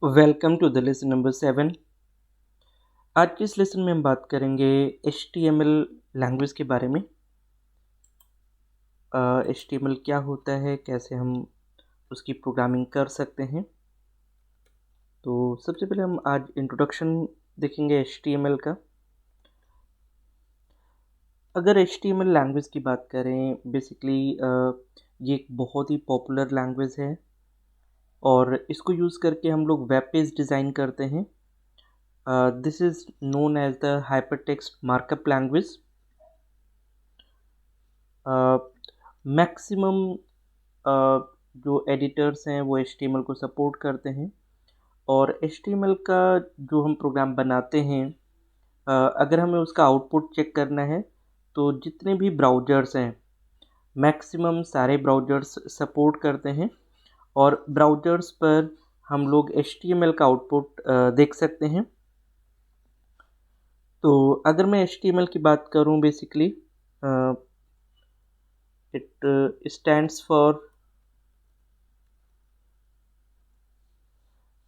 Welcome to the lesson number 7। आज के इस लेसन में हम बात करेंगे HTML लैंग्वेज के बारे में। HTML क्या होता है, कैसे हम उसकी प्रोग्रामिंग कर सकते हैं। तो सबसे पहले हम आज इंट्रोडक्शन देखेंगे HTML का। अगर HTML लैंग्वेज की बात करें, बेसिकली ये एक बहुत ही पॉपुलर लैंग्वेज है और इसको यूज़ करके हम लोग वेब पेज डिज़ाइन करते हैं। This is known as the hypertext markup language. Maximum जो एडिटर्स हैं वो HTML को सपोर्ट करते हैं और HTML का जो हम प्रोग्राम बनाते हैं, अगर हमें उसका आउटपुट चेक करना है तो जितने भी ब्राउज़र्स हैं मैक्सिमम सारे ब्राउज़र्स सपोर्ट करते हैं और ब्राउज़र्स पर हम लोग HTML का आउटपुट देख सकते हैं। तो अगर मैं HTML की बात करूं, basically it stands for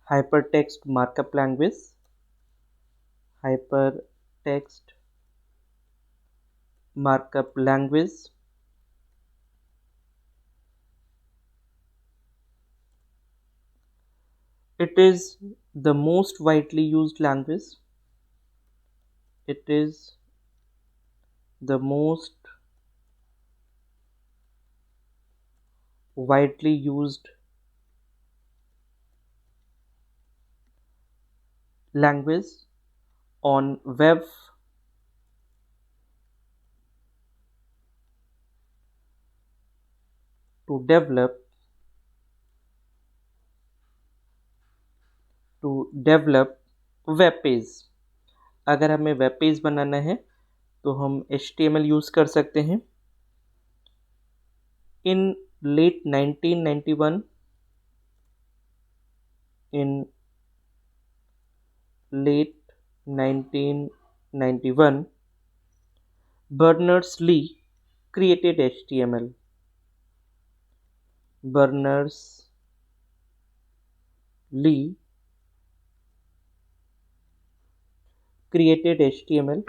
hypertext markup language. Hypertext markup language it is the most widely used language. It is the most widely used language on web to develop web page. अगर हमें web page बनाना है तो हम HTML use कर सकते हैं। In late 1991, in late 1991, Berners-Lee created HTML. Berners-Lee created HTML.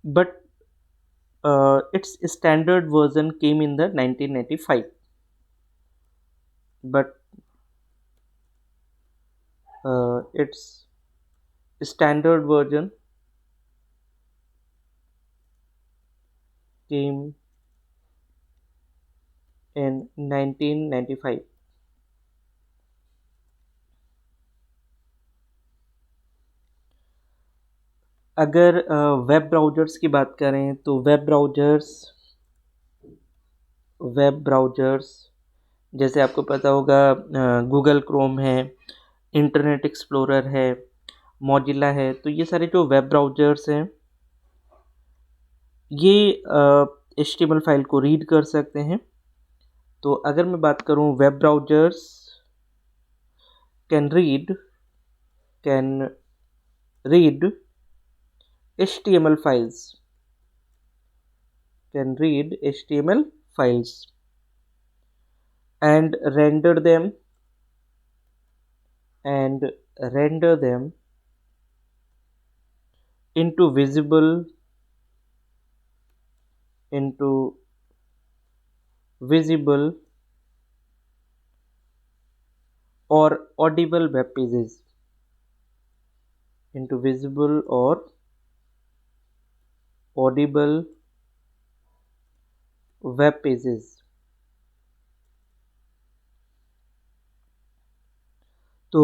But its standard version came in the 1995. But its standard version came in 1995. अगर web browsers की बात करें तो वेब ब्राउज़र्स जैसे आपको पता होगा, गूगल क्रोम है, इंटरनेट एक्सप्लोरर है, मोजिला है। तो ये सारे जो वेब ब्राउज़र्स हैं ये HTML फाइल को रीड कर सकते हैं। तो अगर मैं बात करूं, web browsers can read HTML files, can read HTML files and render them into visible or audible web pages, into visible or audible web pages. तो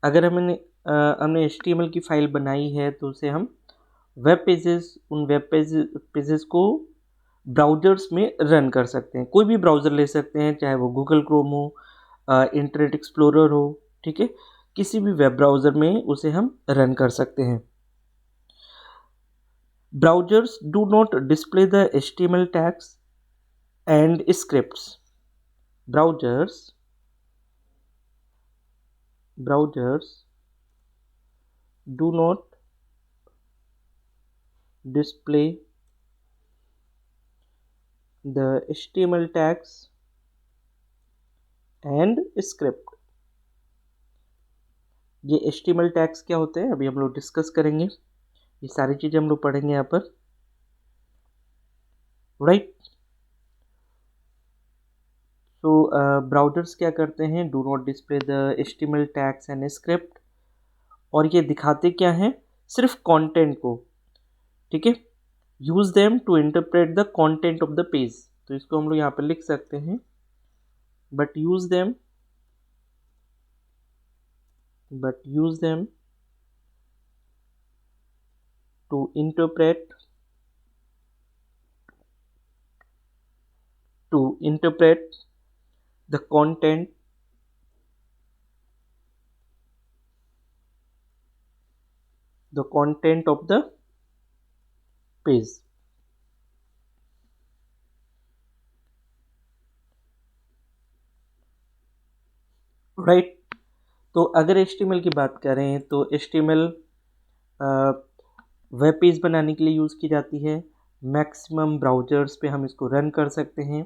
अगर हमने HTML की फाइल बनाई है तो उसे हम उन वेब पेजेस को ब्राउज़र्स में रन कर सकते हैं। कोई भी ब्राउज़र ले सकते हैं, चाहे वो गूगल क्रोम हो, इंटरनेट एक्सप्लोरर हो, ठीक है, किसी भी वेब ब्राउज़र में उसे हम रन कर सकते हैं। Browsers do not display the HTML tags and scripts. Browsers browsers do not display the HTML tags and script। ये HTML टैग्स क्या होते हैं अभी हम लोग डिस्कस करेंगे, ये सारी चीज़ें हम लोग पढ़ेंगे यहाँ पर, राइट। तो ब्राउज़र्स क्या करते हैं, do not display the HTML tags and script, और ये दिखाते क्या हैं, सिर्फ कंटेंट को, ठीक है। Use them to interpret the content of the page, तो इसको हम लोग यहाँ पर लिख सकते हैं, but use them to interpret the content of the page, right. तो अगर HTML की बात करें तो HTML वेब पेज बनाने के लिए यूज़ की जाती है। मैक्सिमम ब्राउज़र्स पे हम इसको रन कर सकते हैं,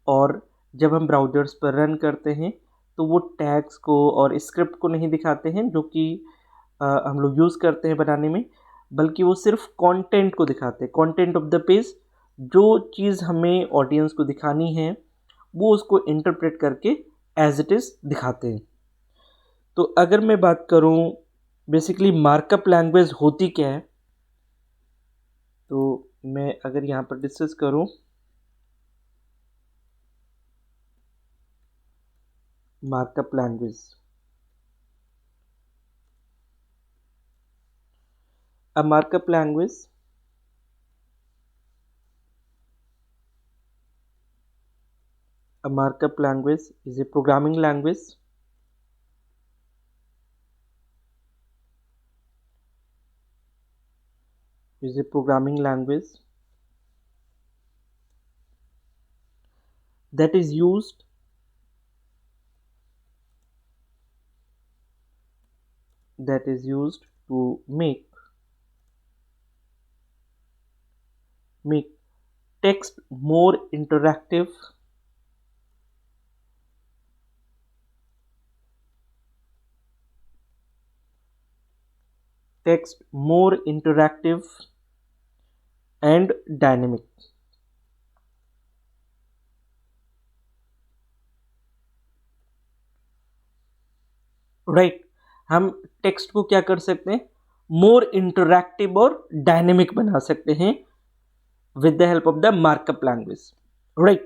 और जब हम ब्राउज़र्स पर रन करते हैं तो वो टैग्स को और स्क्रिप्ट को नहीं दिखाते हैं जो कि हम लोग यूज़ करते हैं बनाने में, बल्कि वो सिर्फ कंटेंट को दिखाते हैं, कंटेंट ऑफ द पेज। जो चीज़ हमें ऑडियंस को दिखानी है वो उसको इंटरप्रेट करके एज इट इज़ दिखाते हैं। तो अगर मैं बात करूं बेसिकली मार्कअप लैंग्वेज होती क्या है, तो मैं अगर यहाँ पर डिस्कस करूं markup language, a markup language is a programming language that is used to make text more interactive and dynamic, right. हम टेक्स्ट को क्या कर सकते हैं, मोर इंटरैक्टिव और डायनेमिक बना सकते हैं with the help of the markup language, right।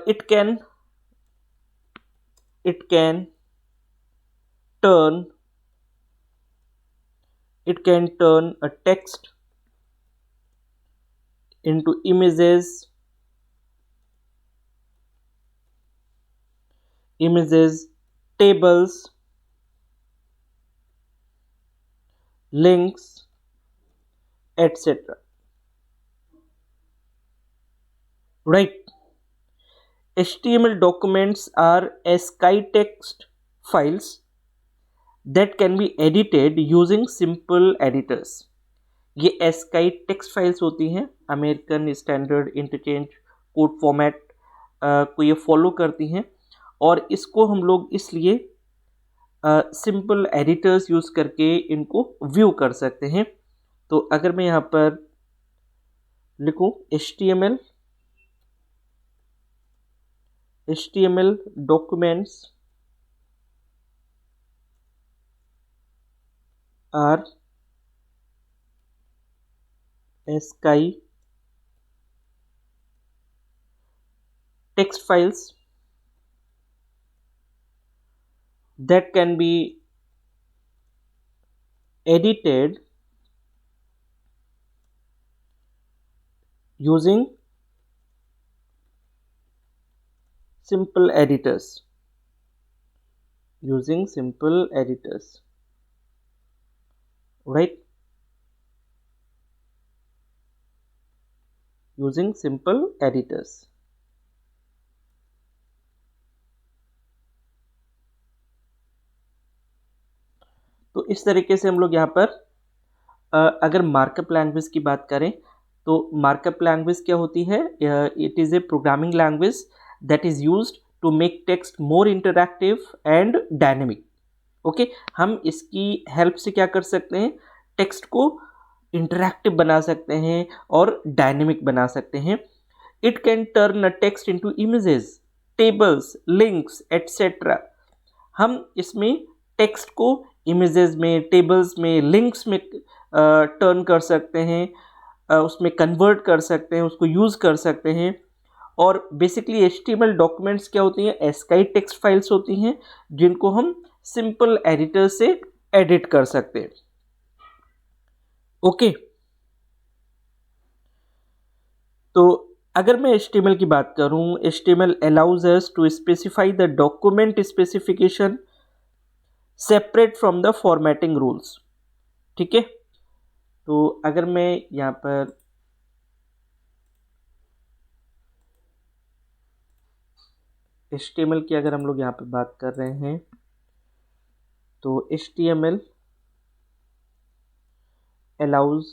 It can turn a text into images, tables, links, etc, right। HTML documents are SkyText files that can be edited using simple editors। ये SkyText files होती हैं, American standard interchange code format को ये follow करती हैं, और इसको हम लोग इसलिए सिंपल एडिटर्स यूज़ करके इनको व्यू कर सकते हैं। तो अगर मैं यहाँ पर लिखूँ HTML documents are SkyText files that can be edited using simple editors, right, using simple editors। तो इस तरीके से हम लोग यहाँ पर अगर मार्कअप लैंग्वेज की बात करें तो मार्कअप लैंग्वेज क्या होती है? It is a programming language that is used to make text more interactive and dynamic. Okay, हम इसकी हेल्प से क्या कर सकते हैं? टेक्स्ट को इंटरैक्टिव बना सकते हैं और डायनेमिक बना सकते हैं। It can turn a text into images, tables, links etcetera. हम इसमें टेक्स्ट को इमेजेस में, टेबल्स में, लिंक्स में टर्न कर सकते हैं, उसमें कन्वर्ट कर सकते हैं, उसको यूज़ कर सकते हैं। और बेसिकली एचटीएमएल डॉक्यूमेंट्स क्या होती हैं? एस्काई टेक्स्ट फाइल्स होती हैं जिनको हम सिंपल एडिटर से एडिट कर सकते हैं। ओके, तो अगर मैं HTML की बात करूं, HTML allows us to specify the document specification separate from the formatting rules। ठीक है, तो अगर मैं यहाँ पर HTML की अगर हम लोग यहाँ पर बात कर रहे हैं तो HTML allows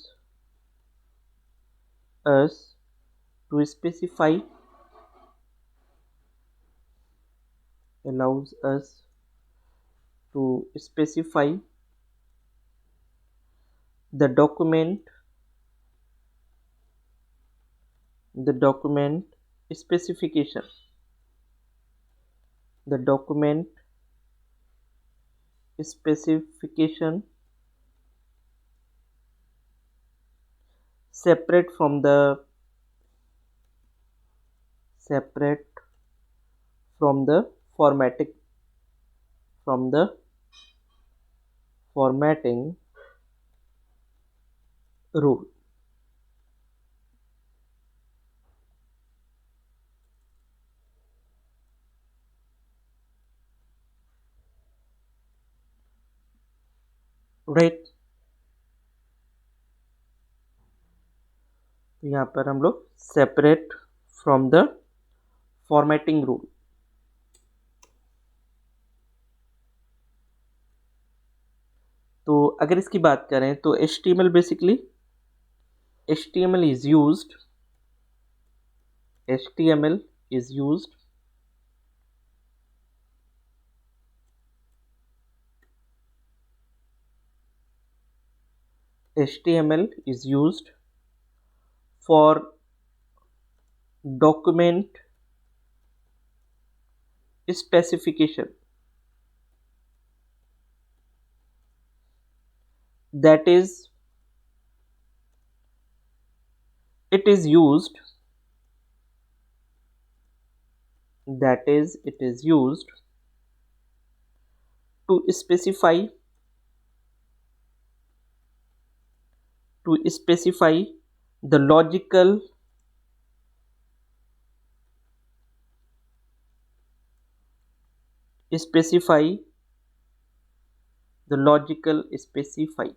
us to specify the document specification, the document specification separate from the formatting rule। Right, तो यहाँ पर हम लोग separate from the formatting rule. तो अगर इसकी बात करें तो HTML basically HTML is used HTML is used HTML is used for document specification, that is it is used to specify the logical specify the logical specify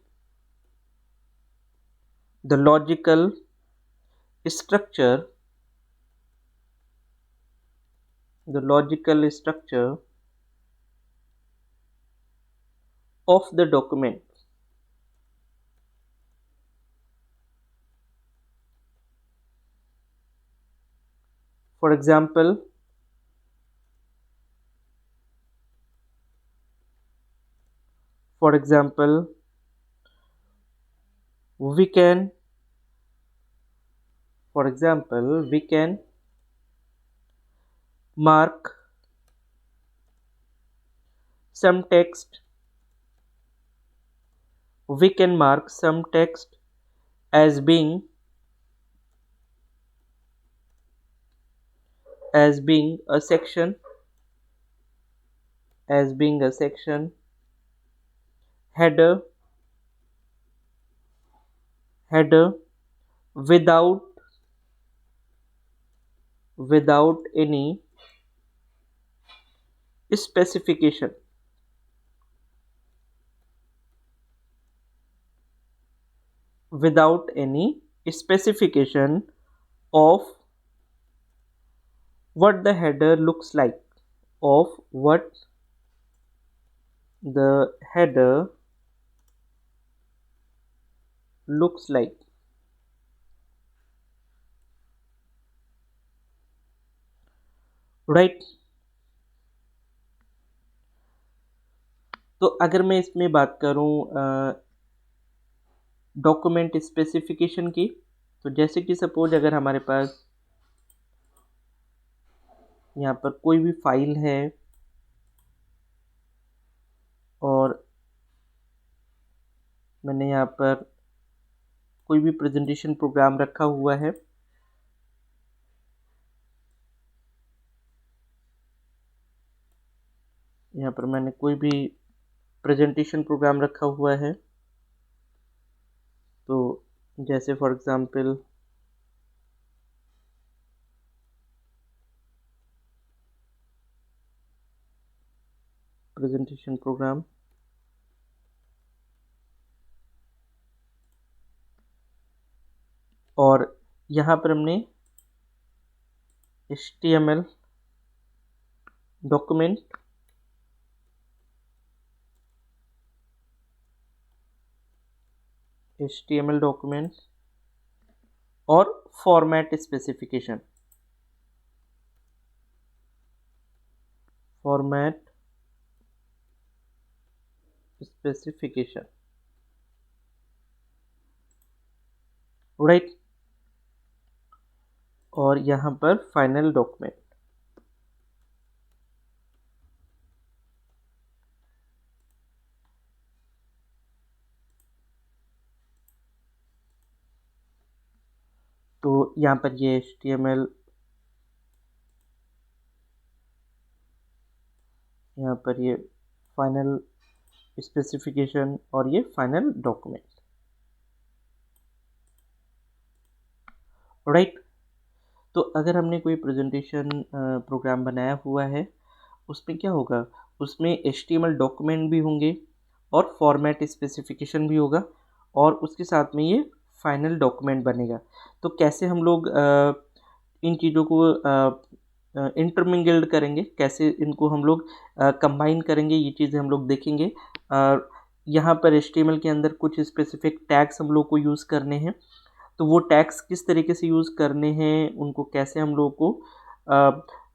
the logical structure of the document। For example, we can mark some text as being a section header without any specification of what the header looks like, of what the header looks like. Right. तो अगर मैं इसमें बात करूं document specification की, तो जैसे कि सपोज अगर हमारे पास यहाँ पर कोई भी फाइल है और मैंने यहाँ पर कोई भी प्रेजेंटेशन प्रोग्राम रखा हुआ है, यहाँ पर मैंने कोई भी प्रेजेंटेशन प्रोग्राम रखा हुआ है, तो जैसे फॉर एग्जांपल प्रेजेंटेशन प्रोग्राम, और यहाँ पर हमने HTML डॉक्यूमेंट और फॉर्मेट स्पेसिफिकेशन राइट, और यहाँ पर फाइनल डॉक्यूमेंट। तो यहाँ पर ये HTML, यहाँ पर ये फाइनल स्पेसिफिकेशन और ये फाइनल डॉक्यूमेंट। राइट। तो अगर हमने कोई प्रेजेंटेशन प्रोग्राम बनाया हुआ है, उसमें क्या होगा, उसमें HTML डॉक्यूमेंट भी होंगे और फॉर्मेट स्पेसिफिकेशन भी होगा और उसके साथ में ये फाइनल डॉक्यूमेंट बनेगा। तो कैसे हम लोग इन चीज़ों को इंटरमिंगल्ड करेंगे, कैसे इनको हम लोग कंबाइन करेंगे, ये चीज़ें हम लोग देखेंगे। यहाँ पर HTML के अंदर कुछ स्पेसिफिक टैग्स हम लोग को यूज़ करने हैं, तो वो टैग्स किस तरीके से यूज़ करने हैं, उनको कैसे हम लोग को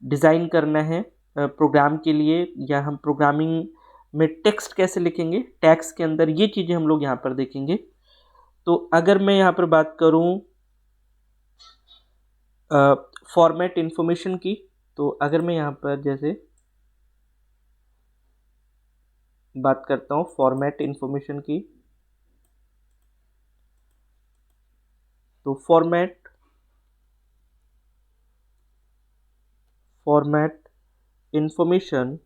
डिज़ाइन करना है प्रोग्राम के लिए, या हम प्रोग्रामिंग में टेक्स्ट कैसे लिखेंगे टैग्स के अंदर, ये चीज़ें हम लोग यहाँ पर देखेंगे। तो अगर मैं यहाँ पर बात करूँ फॉर्मेट इन्फॉर्मेशन की, तो अगर मैं यहाँ पर जैसे बात करता हूँ फॉर्मेट इन्फॉर्मेशन की, तो format information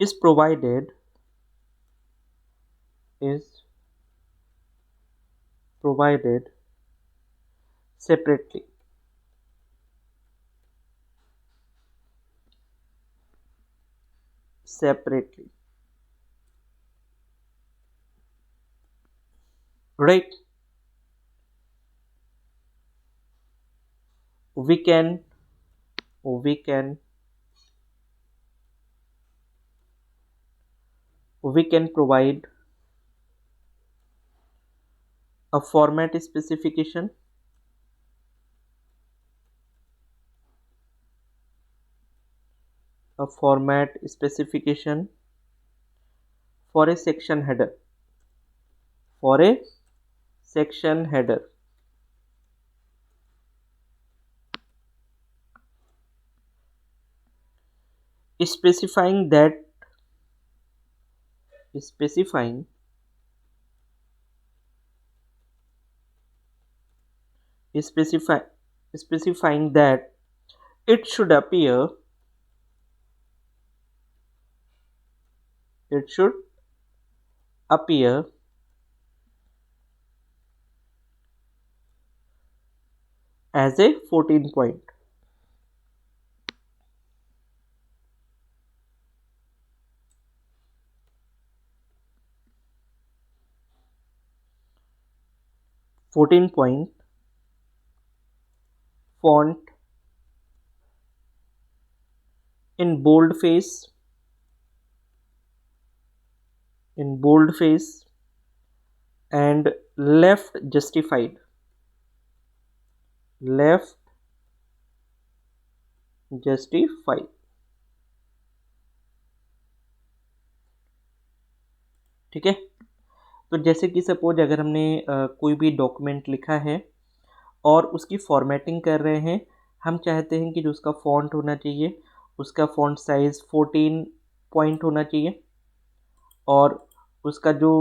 is provided separately. Right. We can provide a format specification for a section header, specifying that it should appear as a 14 point. Font in bold face in boldface and left justified, left justified। ठीक है। तो जैसे कि suppose अगर हमने कोई भी document लिखा है और उसकी फॉर्मेटिंग कर रहे हैं, हम चाहते हैं कि जो उसका फॉन्ट होना चाहिए, उसका फॉन्ट साइज 14 पॉइंट होना चाहिए और उसका जो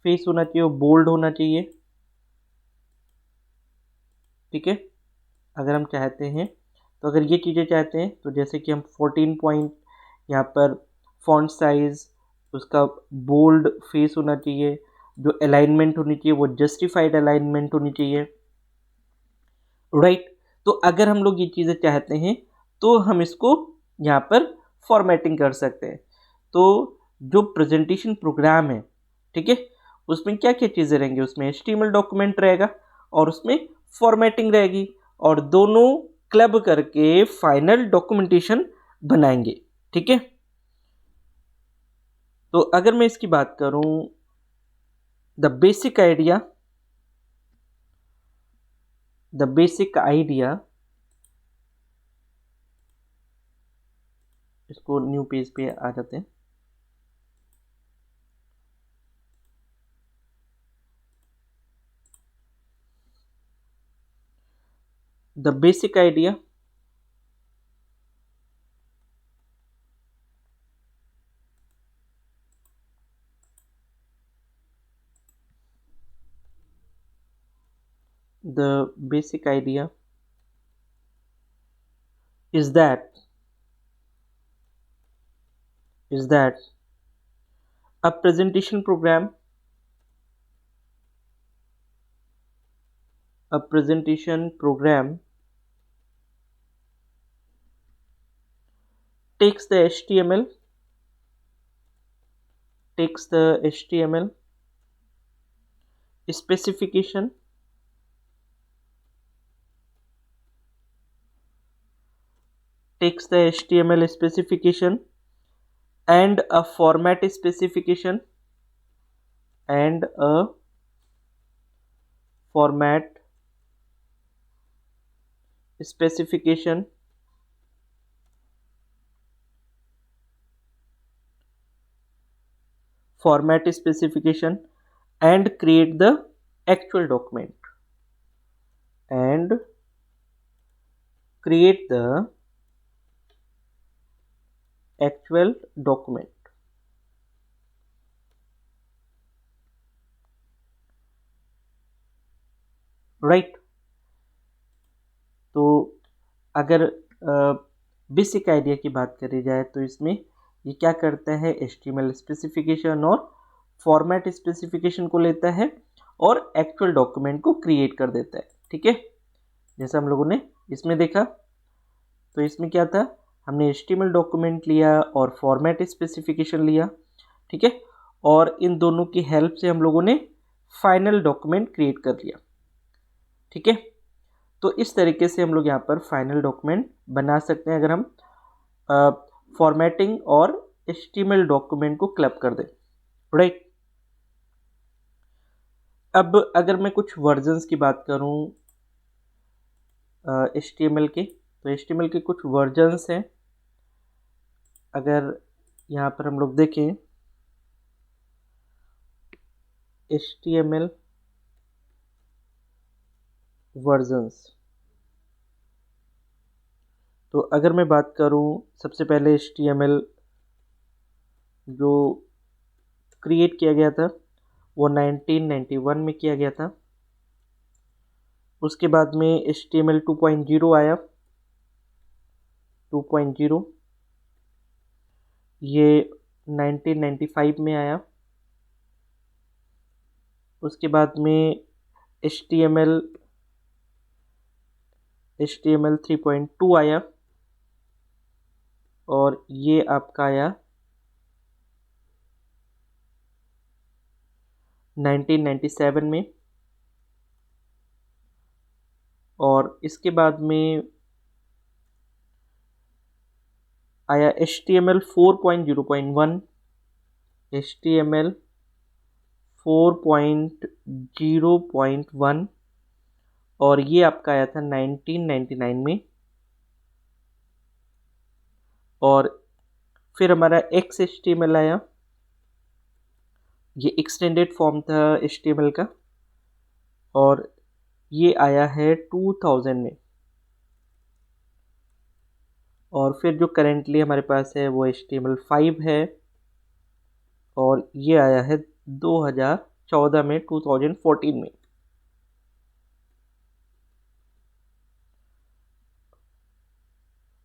फेस होना चाहिए वो बोल्ड होना चाहिए। ठीक है। अगर हम चाहते हैं तो अगर ये चीज़ें चाहते हैं तो जैसे कि हम 14 पॉइंट यहाँ पर फॉन्ट साइज, उसका बोल्ड फेस होना चाहिए, जो अलाइनमेंट होनी चाहिए वो जस्टिफाइड अलाइनमेंट होनी चाहिए। राइट। तो अगर हम लोग ये चीज़ें चाहते हैं तो हम इसको यहाँ पर फॉर्मेटिंग कर सकते हैं। तो जो प्रेजेंटेशन प्रोग्राम है, ठीक है, उसमें क्या क्या चीज़ें रहेंगी, उसमें HTML डॉक्यूमेंट रहेगा और उसमें फॉर्मेटिंग रहेगी और दोनों क्लब करके फाइनल डॉक्यूमेंटेशन बनाएंगे। ठीक है। तो अगर मैं इसकी बात करूं, द बेसिक आइडिया, इसको न्यू पेज पे आ जाते हैं। The basic idea the basic idea is that a presentation program takes the HTML specification and a format specification and a format specification and create the actual document right. तो अगर basic idea की बात करी जाए तो इसमें ये क्या करता है, HTML स्पेसिफिकेशन और फॉर्मेट स्पेसिफिकेशन को लेता है और एक्चुअल डॉक्यूमेंट को क्रिएट कर देता है। ठीक है। जैसा हम लोगों ने इसमें देखा, तो इसमें क्या था, हमने HTML डॉक्यूमेंट लिया और फॉर्मेट स्पेसिफिकेशन लिया। ठीक है। और इन दोनों की हेल्प से हम लोगों ने फाइनल डॉक्यूमेंट क्रिएट कर लिया। ठीक है। तो इस तरीके से हम लोग यहाँ पर फाइनल डॉक्यूमेंट बना सकते हैं अगर हम फॉर्मेटिंग और HTML डॉक्यूमेंट को क्लब कर दें। राइट। अब अगर मैं कुछ वर्जन्स की बात करूँ HTML के, तो HTML के कुछ वर्जन्स हैं। अगर यहाँ पर हम लोग देखें HTML वर्जन्स, तो अगर मैं बात करूँ सबसे पहले HTML जो क्रिएट किया गया था वो 1991 में किया गया था। उसके बाद में HTML 2.0 आया, 2.0 ये 1995 में आया। उसके बाद में HTML 3.2 आया और ये आपका आया 1997 में। और इसके बाद में आया HTML 4.0.1 HTML 4.0.1 और ये आपका आया था 1999 में। और फिर हमारा XHTML आया, ये एक्सटेंडेड फॉर्म था HTML का, और ये आया है 2000 में। और फिर जो करेंटली हमारे पास है वो HTML5 है, और ये आया है 2014 में, 2014 में।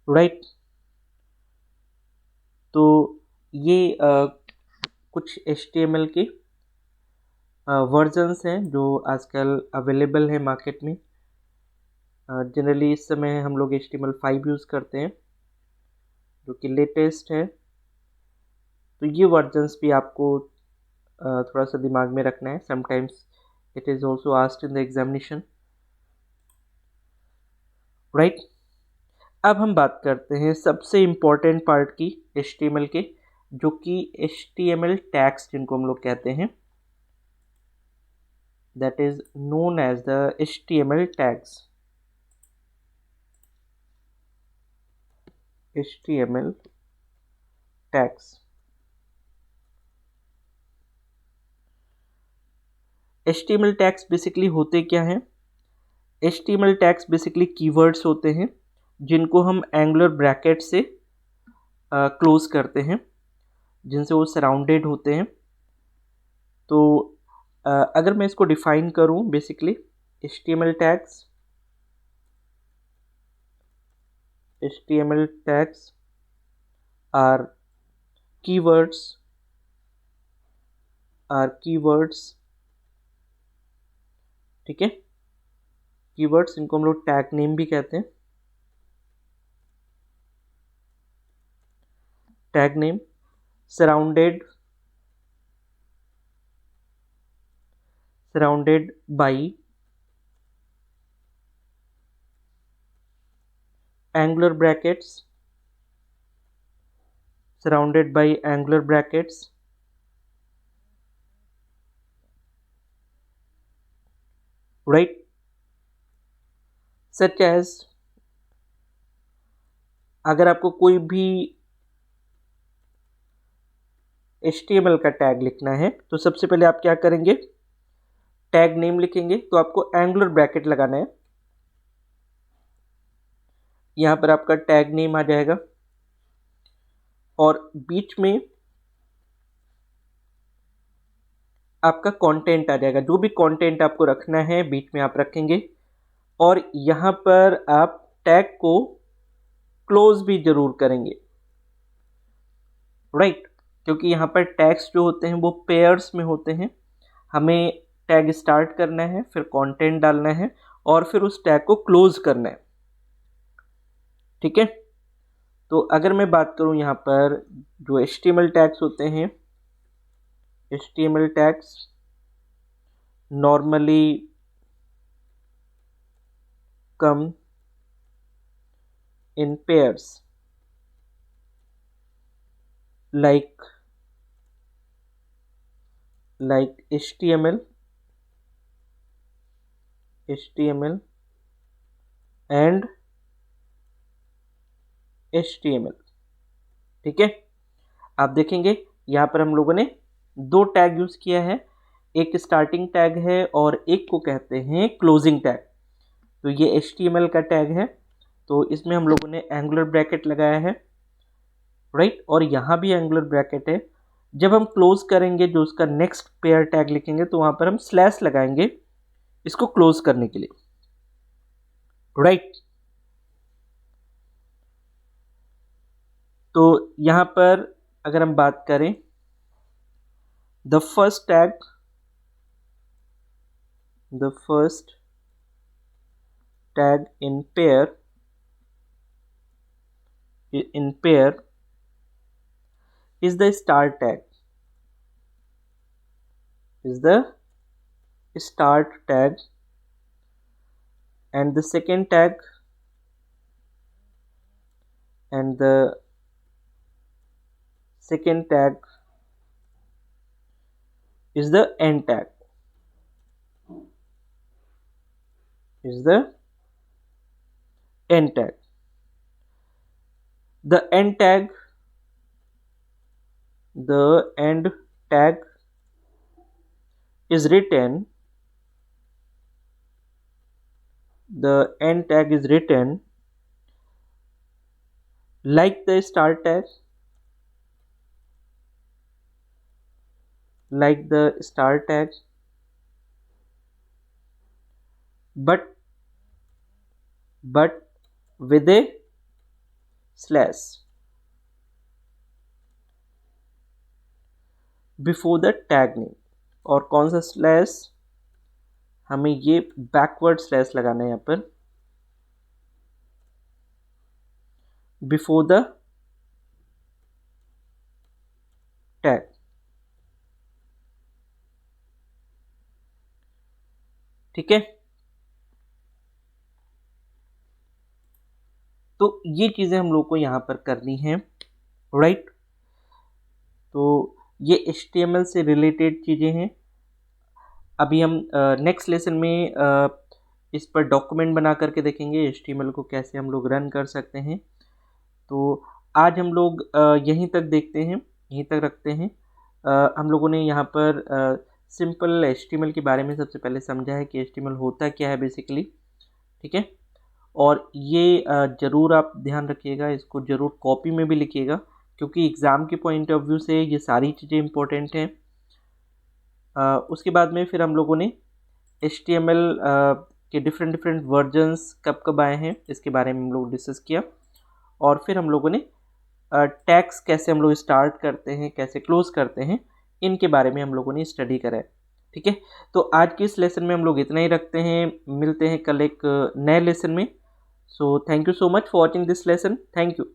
राइट। तो ये कुछ HTML के वर्जन्स हैं जो आजकल अवेलेबल है मार्केट में। जनरली इस समय हम लोग HTML5 यूज़ करते हैं जो कि लेटेस्ट है। तो ये वर्जन्स भी आपको थोड़ा सा दिमाग में रखना है। Sometimes it is also asked in the examination. Right. अब हम बात करते हैं सबसे इम्पोर्टेंट पार्ट की HTML के, जो कि HTML टैग्स जिनको हम लोग कहते हैं, that is known as the HTML tags. HTML tags. HTML tags basically होते क्या हैं? HTML tags बेसिकली कीवर्ड्स होते हैं जिनको हम एंगुलर ब्रैकेट से क्लोज करते हैं, जिनसे वो सराउंडेड होते हैं। तो अगर मैं इसको डिफाइन करूं, basically HTML tags are keywords ठीक है। कीवर्ड्स इनको हम लोग टैग नेम भी कहते हैं। Tag name surrounded by angular brackets, surrounded by angular brackets, right, such as अगर आपको कोई भी HTML का टैग लिखना है तो सबसे पहले आप क्या करेंगे, टैग नेम लिखेंगे तो आपको एंगुलर ब्रैकेट लगाना है। यहां पर आपका टैग नेम आ जाएगा और बीच में आपका कंटेंट आ जाएगा। जो भी कंटेंट आपको रखना है बीच में आप रखेंगे, और यहां पर आप टैग को क्लोज भी जरूर करेंगे। राइट। क्योंकि यहाँ पर टैग्स जो होते हैं वो पेयर्स में होते हैं। हमें टैग स्टार्ट करना है, फिर कंटेंट डालना है, और फिर उस टैग को क्लोज करना है। ठीक है। तो अगर मैं बात करूं यहाँ पर जो HTML टैग्स होते हैं, HTML tags normally come in pairs like HTML and HTML। ठीक है। आप देखेंगे यहाँ पर हम लोगों ने दो टैग यूज किया है, एक स्टार्टिंग टैग है और एक को कहते हैं क्लोजिंग टैग। तो ये HTML का टैग है, तो इसमें हम लोगों ने एंगुलर ब्रैकेट लगाया है। राइट। और यहाँ भी एंगुलर ब्रैकेट है। जब हम क्लोज करेंगे, जो उसका नेक्स्ट पेयर टैग लिखेंगे, तो वहां पर हम स्लैश लगाएंगे इसको क्लोज करने के लिए। राइट। तो यहां पर अगर हम बात करें, the first tag in pair is the start tag, and the second tag is the end tag. Is the end tag. The end tag. The end tag is written. The end tag is written like the start tag. Like the start tag, but with a slash before the tag name. और कौन सा slash? हमें ये backward slash लगाना है यहाँ पर, before the tag. ठीक है, तो ये चीजें हम लोग को यहाँ पर करनी है, राइट। तो ये HTML से रिलेटेड चीजें हैं। अभी हम नेक्स्ट लेसन में इस पर डॉक्यूमेंट बना करके देखेंगे HTML को कैसे हम लोग रन कर सकते हैं। तो आज हम लोग यहीं तक देखते हैं, यहीं तक रखते हैं। हम लोगों ने यहाँ पर सिंपल HTML के बारे में सबसे पहले समझा है कि HTML होता क्या है बेसिकली। ठीक है, और ये ज़रूर आप ध्यान रखिएगा, इसको ज़रूर कॉपी में भी लिखिएगा, क्योंकि एग्ज़ाम के पॉइंट ऑफ व्यू से ये सारी चीज़ें इंपॉर्टेंट हैं। उसके बाद में फिर हम लोगों ने HTML के डिफरेंट वर्जन्स कब कब आए हैं इसके बारे में हम लोग डिस्कस किया, और फिर हम लोगों ने टैग्स कैसे हम लोग स्टार्ट करते हैं, कैसे क्लोज करते हैं, इनके बारे में हम लोगों ने स्टडी करा है। ठीक है, तो आज के इस लेसन में हम लोग इतना ही रखते हैं, मिलते हैं कल एक नए लेसन में। So thank you so much for watching this lesson. Thank you.